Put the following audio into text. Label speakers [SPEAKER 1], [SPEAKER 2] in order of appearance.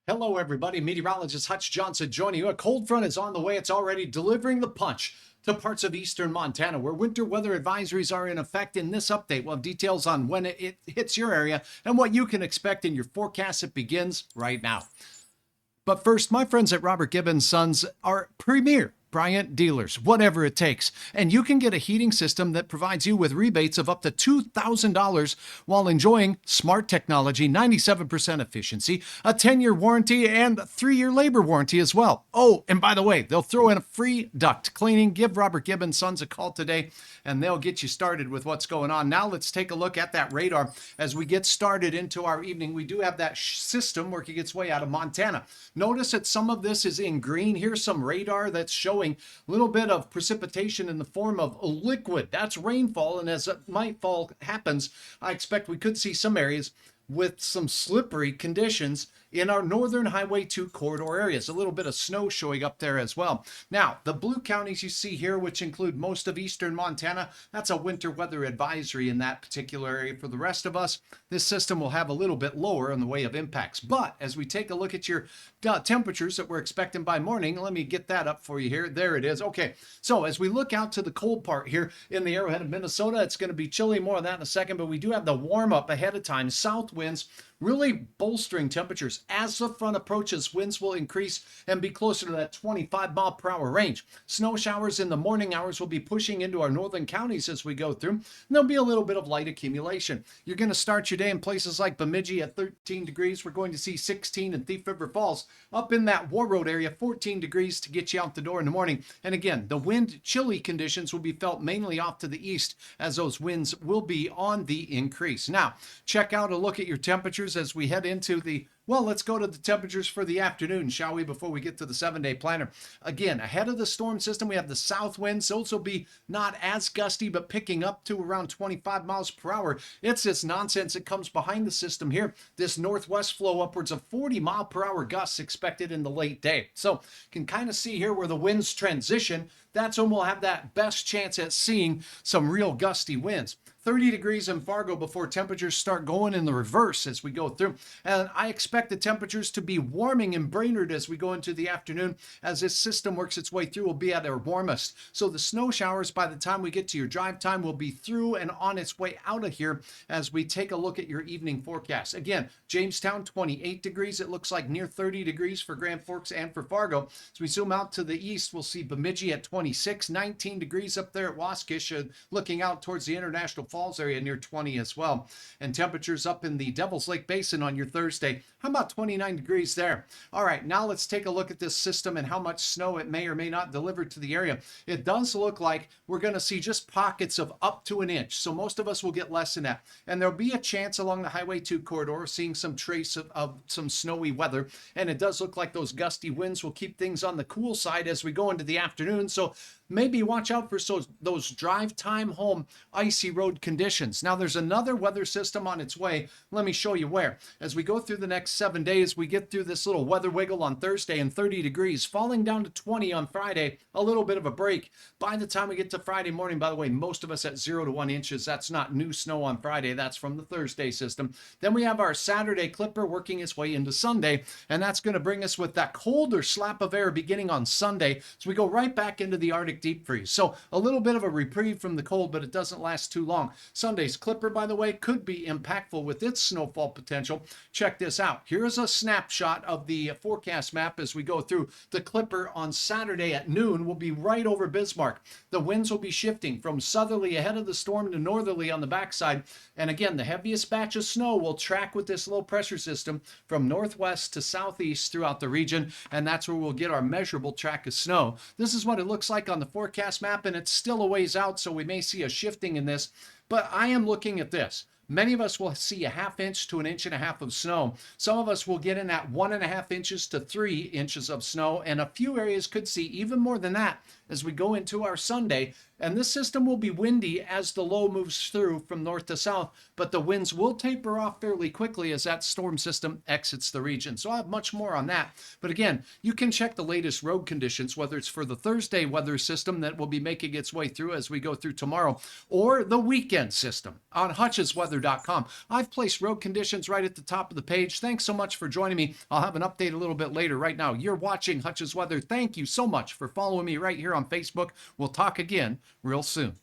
[SPEAKER 1] Hello, everybody. Meteorologist Hutch Johnson joining you. A cold front is on the way. It's already delivering the punch to parts of eastern Montana, where winter weather advisories are in effect. In this update, we'll have details on when it hits your area and what you can expect in your forecast. It begins right now. But first, my friends at Robert Gibbons Sons are premier Bryant dealers, whatever it takes. And you can get a heating system that provides you with rebates of up to $2,000 while enjoying smart technology, 97% efficiency, a 10-year warranty, and a 3-year labor warranty as well. Oh, and by the way, they'll throw in a free duct cleaning. Give Robert Gibbons Sons a call today, and they'll get you started with what's going on. Now let's take a look at that radar as we get started into our evening. We do have that system working its way out of Montana. Notice that some of this is in green. Here's some radar that's showing a little bit of precipitation in the form of liquid. That's rainfall, and as nightfall happens, I expect we could see some areas with some slippery conditions in our northern Highway 2 corridor areas. A little bit of snow showing up there as well. Now, the blue counties you see here, which include most of eastern Montana, that's a winter weather advisory in that particular area. For the rest of us, this system will have a little bit lower in the way of impacts. But as we take a look at your temperatures that we're expecting by morning, let me get that up for you here. There it is. Okay, so as we look out to the cold part here in the Arrowhead of Minnesota, it's going to be chilly. More on that in a second, but we do have the warm up ahead of time. South winds really bolstering temperatures. As the front approaches, winds will increase and be closer to that 25-mile-per-hour range. Snow showers in the morning hours will be pushing into our northern counties as we go through. And there'll be a little bit of light accumulation. You're going to start your day in places like Bemidji at 13 degrees. We're going to see 16 in Thief River Falls. Up in that War Road area, 14 degrees to get you out the door in the morning. And again, the wind chilly conditions will be felt mainly off to the east as those winds will be on the increase. Now, check out a look at your temperatures as we head into the let's go to the temperatures for the afternoon, shall we, before we get to the 7-day planner. Again, ahead of the storm system, we have the south winds. Those will be not as gusty, but picking up to around 25 miles per hour. It's this nonsense that comes behind the system here. This northwest flow upwards of 40-mile-per-hour gusts expected in the late day. So you can kind of see here where the winds transition. That's when we'll have that best chance at seeing some real gusty winds. 30 degrees in Fargo before temperatures start going in the reverse as we go through. And I expect the temperatures to be warming in Brainerd as we go into the afternoon. As this system works its way through, will be at their warmest. So the snow showers, by the time we get to your drive time, will be through and on its way out of here as we take a look at your evening forecast. Again, Jamestown, 28 degrees. It looks like near 30 degrees for Grand Forks and for Fargo. As we zoom out to the east, we'll see Bemidji at 26, 19 degrees up there at Waskish, looking out towards the International Falls area near 20 as well. And temperatures up in the Devil's Lake Basin on your Thursday, how about 29 degrees there? All right, now let's take a look at this system and how much snow it may or may not deliver to the area. It does look like we're going to see just pockets of up to an inch. So most of us will get less than that. And there'll be a chance along the Highway 2 corridor of seeing some trace of some snowy weather. And it does look like those gusty winds will keep things on the cool side as we go into the afternoon. So maybe watch out for those drive time home icy road conditions. Now there's another weather system on its way. Let me show you where. As we go through the next 7 days, we get through this little weather wiggle on Thursday and 30 degrees, falling down to 20 on Friday, a little bit of a break. By the time we get to Friday morning, by the way, most of us at 0 to 1 inches. That's not new snow on Friday. That's from the Thursday system. Then we have our Saturday clipper working its way into Sunday, and that's going to bring us with that colder slap of air beginning on Sunday. So we go right back into the Arctic deep freeze. So a little bit of a reprieve from the cold, but it doesn't last too long. Sunday's clipper, by the way, could be impactful with its snowfall potential. Check this out. Here's a snapshot of the forecast map as we go through. The clipper on Saturday at noon will be right over Bismarck. The winds will be shifting from southerly ahead of the storm to northerly on the backside. And again, the heaviest batch of snow will track with this low pressure system from northwest to southeast throughout the region. And that's where we'll get our measurable track of snow. This is what it looks like on the forecast map, and it's still a ways out, so we may see a shifting in this. But I am looking at this. Many of us will see a 1/2 inch to 1.5 inches of snow. Some of us will get in at 1.5 inches to 3 inches of snow, and a few areas could see even more than that as we go into our Sunday. And this system will be windy as the low moves through from north to south, but the winds will taper off fairly quickly as that storm system exits the region. So I'll have much more on that. But again, you can check the latest road conditions, whether it's for the Thursday weather system that will be making its way through as we go through tomorrow, or the weekend system on Hutch's weather hutchweather.com. I've placed road conditions right at the top of the page. Thanks so much for joining me. I'll have an update a little bit later. Right now, you're watching Hutch's Weather. Thank you so much for following me right here on Facebook. We'll talk again real soon.